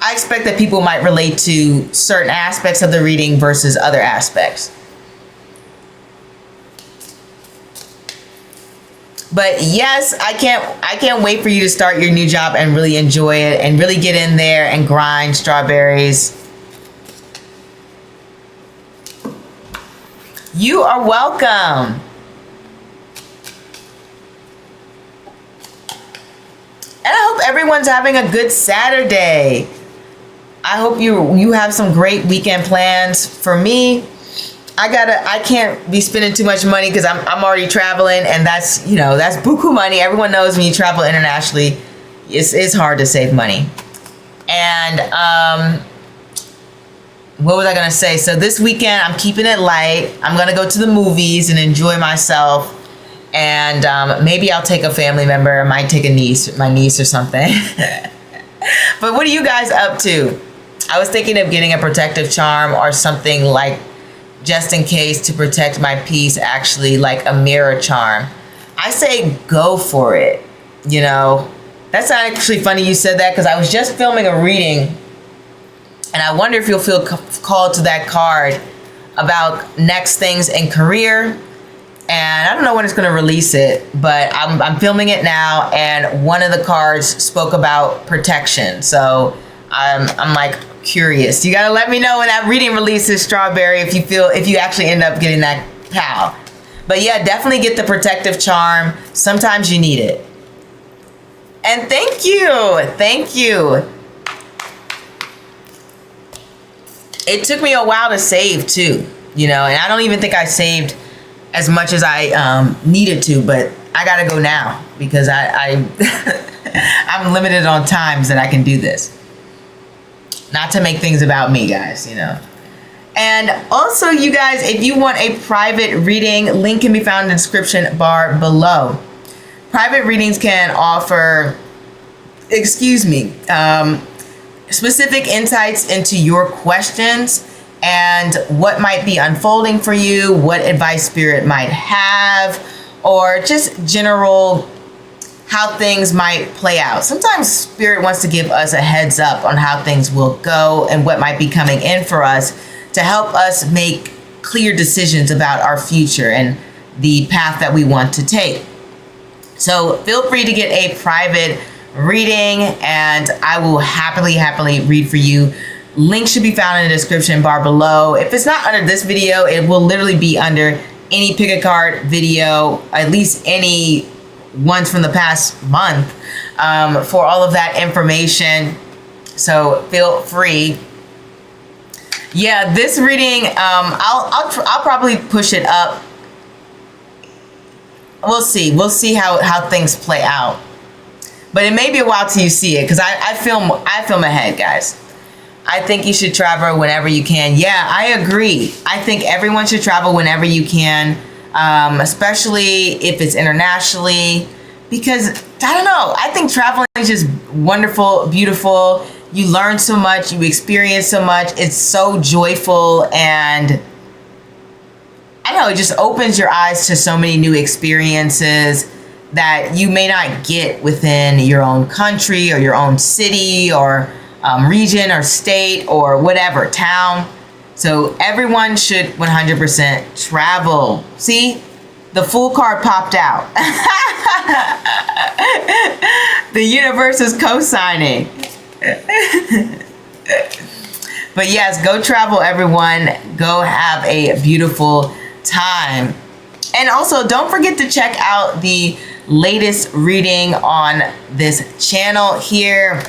I expect that people might relate to certain aspects of the reading versus other aspects. But yes, I can't wait for you to start your new job and really enjoy it and really get in there and grind, strawberries. You are welcome. And I hope everyone's having a good Saturday. I hope you have some great weekend plans. For me, I can't be spending too much money because I'm already traveling, and that's buku money. Everyone knows when you travel internationally, it's hard to save money. And what was I gonna say? So this weekend I'm keeping it light. I'm gonna go to the movies and enjoy myself. And maybe I'll take a family member. I might take my niece or something. But what are you guys up to? I was thinking of getting a protective charm or something, like, just in case, to protect my peace, actually, like a mirror charm. I say go for it. You know, that's actually funny you said that, because I was just filming a reading, and I wonder if you'll feel called to that card about next things in career. And I don't know when it's going to release it, but I'm filming it now, and one of the cards spoke about protection. So I'm like curious. You got to let me know when that reading releases, Strawberry, if you actually end up getting that PAL. But yeah, definitely get the protective charm. Sometimes you need it. And thank you. It took me a while to save too, you know, and I don't even think I saved as much as I needed to, but I gotta go now because I'm limited on times that I can do this. Not to make things about me, guys, you know. And also, you guys, if you want a private reading, link can be found in the description bar below. Private readings can offer, specific insights into your questions and what might be unfolding for you, what advice spirit might have, or just general how things might play out. Sometimes spirit wants to give us a heads up on how things will go and what might be coming in for us to help us make clear decisions about our future and the path that we want to take. So feel free to get a private reading, and I will happily read for you. Link should be found in the description bar below. If it's not under this video, it will literally be under any pick a card video, at least any ones from the past month, for all of that information. So feel free. Yeah, this reading, I'll probably push it up. We'll see how things play out. But it may be a while till you see it, because I film ahead, guys. I think you should travel whenever you can. Yeah, I agree. I think everyone should travel whenever you can, especially if it's internationally, because I don't know. I think traveling is just wonderful, beautiful. You learn so much, you experience so much. It's so joyful, and I don't know, it just opens your eyes to so many new experiences that you may not get within your own country or your own city or region or state or whatever, town. So everyone should 100% travel. See, the Fool card popped out. The universe is co-signing. But yes, go travel, everyone. Go have a beautiful time. And also, don't forget to check out the latest reading on this channel here.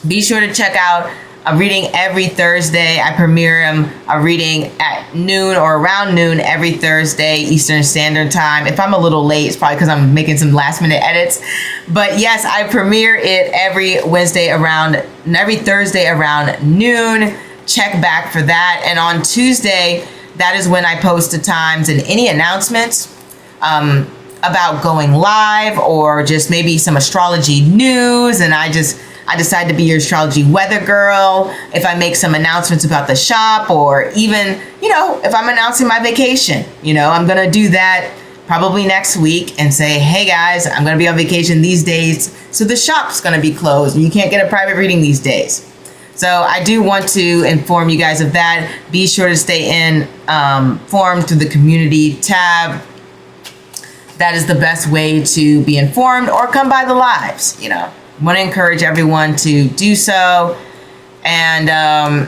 Be sure to check out a reading every Thursday. I premiere a reading at noon or around noon every Thursday Eastern Standard Time. If I'm a little late, it's probably because I'm making some last minute edits. But yes, I premiere it every Thursday around noon. Check back for that. And on Tuesday, that is when I post the times and any announcements about going live, or just maybe some astrology news. And I decide to be your astrology weather girl if I make some announcements about the shop, or even, if I'm announcing my vacation. I'm going to do that probably next week and say, hey guys, I'm going to be on vacation these days, so the shop's going to be closed and you can't get a private reading these days. So I do want to inform you guys of that. Be sure to stay informed through the community tab. That is the best way to be informed, or come by the lives. Want to encourage everyone to do so. And I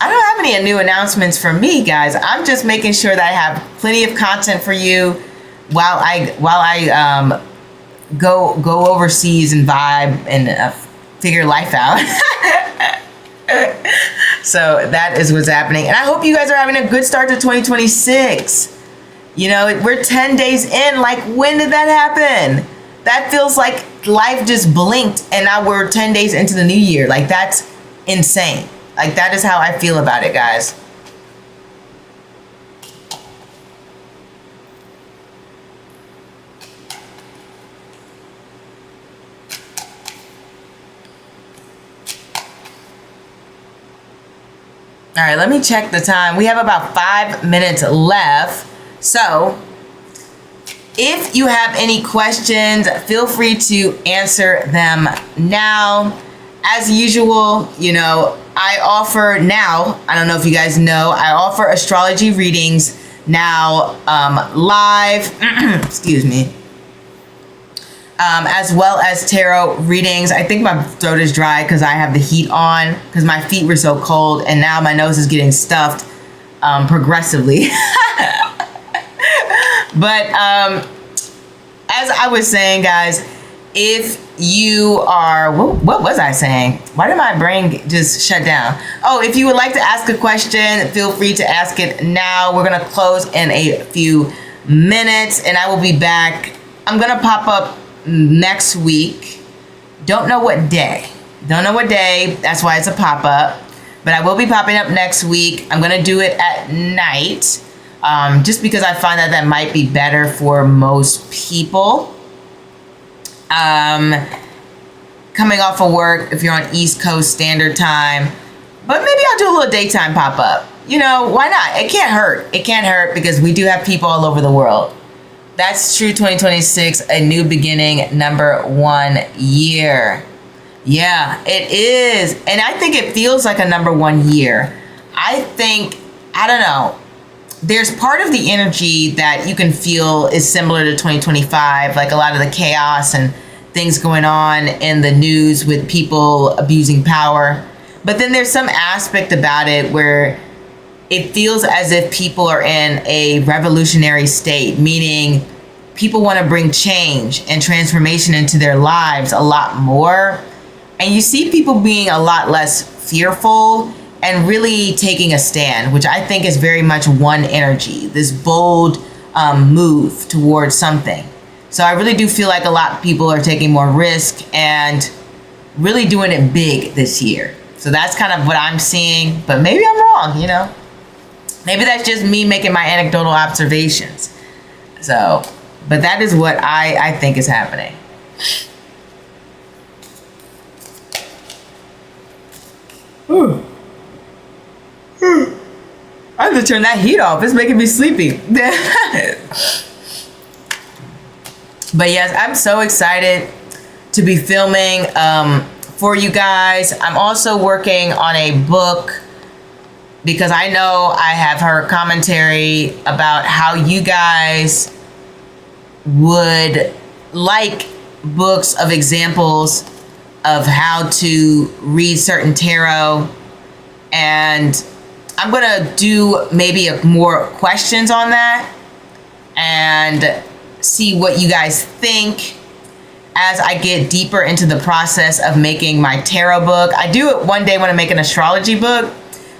don't have any new announcements from me, guys. I'm just making sure that I have plenty of content for you while I go overseas and vibe and figure life out. So that is what's happening. And I hope you guys are having a good start to 2026. We're 10 days in. Like, when did that happen? That feels like life just blinked, and now we're 10 days into the new year. Like, that's insane. Like, that is how I feel about it, guys. All right, let me check the time. We have about 5 minutes left. So if you have any questions, feel free to answer them now. As usual, I offer now, I don't know if you guys know, I offer astrology readings now live, excuse me, as well as tarot readings. I think my throat is dry because I have the heat on, because my feet were so cold, and now my nose is getting stuffed progressively. But as I was saying, guys, if you are, what was I saying? Why did my brain just shut down? Oh, if you would like to ask a question, feel free to ask it now. We're going to close in a few minutes, and I will be back. I'm going to pop up next week. Don't know what day. That's why it's a pop-up. But I will be popping up next week. I'm going to do it at night. Just because I find that might be better for most people. Coming off of work, if you're on East Coast Standard Time. But maybe I'll do a little daytime pop-up. you know, why not? It can't hurt. It can't hurt because we do have people all over the world. That's true 2026, a new beginning, number 1 year. Yeah, it is. And I think it feels like a number 1 year. I think, I don't know, there's part of the energy that you can feel is similar to 2025, like a lot of the chaos and things going on in the news with people abusing power. But then there's some aspect about it where it feels as if people are in a revolutionary state, meaning people want to bring change and transformation into their lives a lot more. And you see people being a lot less fearful and really taking a stand, which I think is very much one energy, this bold move towards something. So I really do feel like a lot of people are taking more risk and really doing it big this year. So that's kind of what I'm seeing, but maybe I'm wrong, you know? Maybe that's just me making my anecdotal observations. So, but that is what I think is happening. I have to turn that heat off. It's making me sleepy. But yes, I'm so excited to be filming for you guys. I'm also working on a book because I know I have heard commentary about how you guys would like books of examples of how to read certain tarot. And I'm gonna do maybe more questions on that and see what you guys think as I get deeper into the process of making my tarot book. I do it one day when I make an astrology book,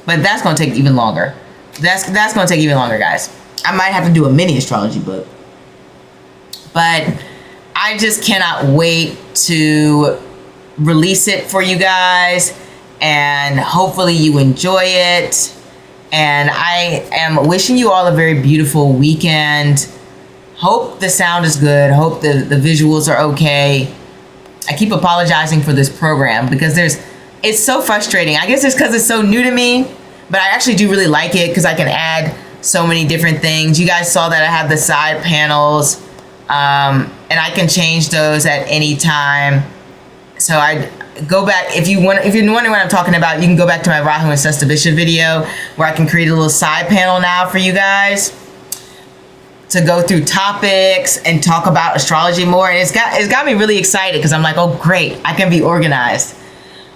but that's gonna take even longer. That's gonna take even longer, guys. I might have to do a mini astrology book. But I just cannot wait to release it for you guys, and hopefully you enjoy it. And I am wishing you all a very beautiful weekend. Hope the sound is good. Hope the visuals are okay. I keep apologizing for this program because it's so frustrating. I guess it's because it's so new to me, but I actually do really like it because I can add so many different things. You guys saw that I have the side panels, and I can change those at any time. So I go back, if you're wondering what I'm talking about, you can go back to my Rahu and Sestabisha video where I can create a little side panel now for you guys to go through topics and talk about astrology more. And it's got me really excited because I'm like, oh great, I can be organized.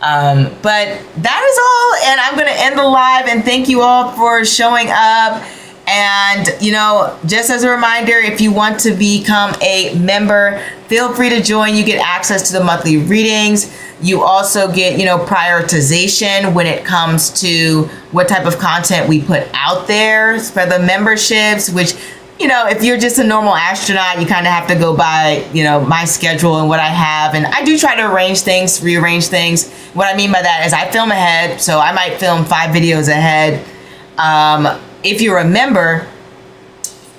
But that is all, and I'm gonna end the live, and thank you all for showing up. And, you know, just as a reminder, if you want to become a member, feel free to join. You get access to the monthly readings. You also get, you know, prioritization when it comes to what type of content we put out there for the memberships, which, you know, if you're just a normal astronaut, you kind of have to go by, you know, my schedule and what I have. And I do try to arrange things, rearrange things. What I mean by that is I film ahead. So I might film 5 videos ahead. If you're a member,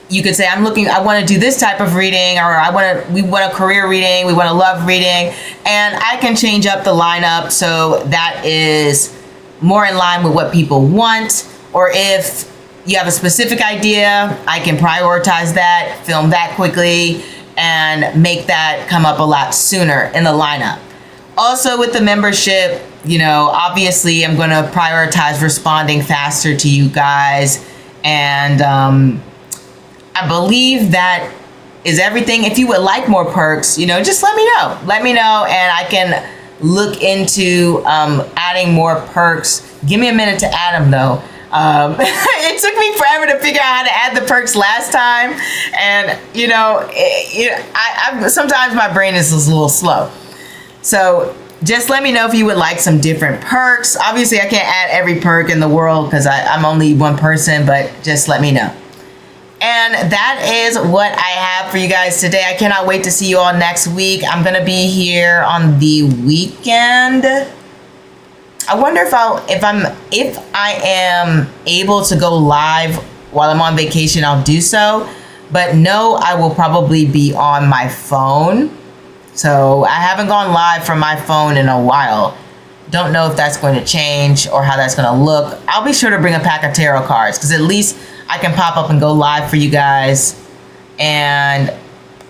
you could say, I want to do this type of reading, or we want a career reading, we want a love reading, and I can change up the lineup so that is more in line with what people want. Or if you have a specific idea, I can prioritize that, film that quickly, and make that come up a lot sooner in the lineup. Also with the membership, you know, obviously I'm going to prioritize responding faster to you guys. And I believe that is everything. If you would like more perks, you know, just let me know. Let me know, and I can look into adding more perks. Give me a minute to add them, though. It took me forever to figure out how to add the perks last time. And, you know, sometimes my brain is a little slow. So just let me know if you would like some different perks. Obviously, I can't add every perk in the world because I'm only one person, but just let me know. And that is what I have for you guys today. I cannot wait to see you all next week. I'm going to be here on the weekend. I wonder if I am able to go live while I'm on vacation, I'll do so. But no, I will probably be on my phone. So I haven't gone live from my phone in a while Don't know if that's going to change or how that's going to look. I'll be sure to bring a pack of tarot cards because at least I can pop up and go live for you guys. And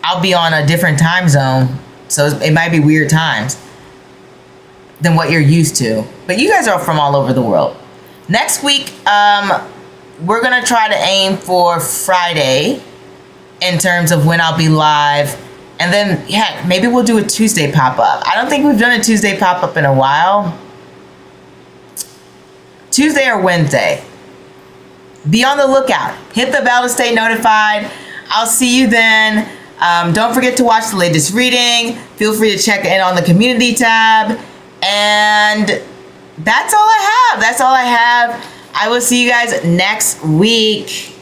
I'll be on a different time zone. So it might be weird times than what you're used to. But you guys are from all over the world. Next week, we're going to try to aim for Friday in terms of when I'll be live. And then, heck, maybe we'll do a Tuesday pop-up. I don't think we've done a Tuesday pop-up in a while. Tuesday or Wednesday. Be on the lookout. Hit the bell to stay notified. I'll see you then. Don't forget to watch the latest reading. Feel free to check in on the community tab. And that's all I have. I will see you guys next week.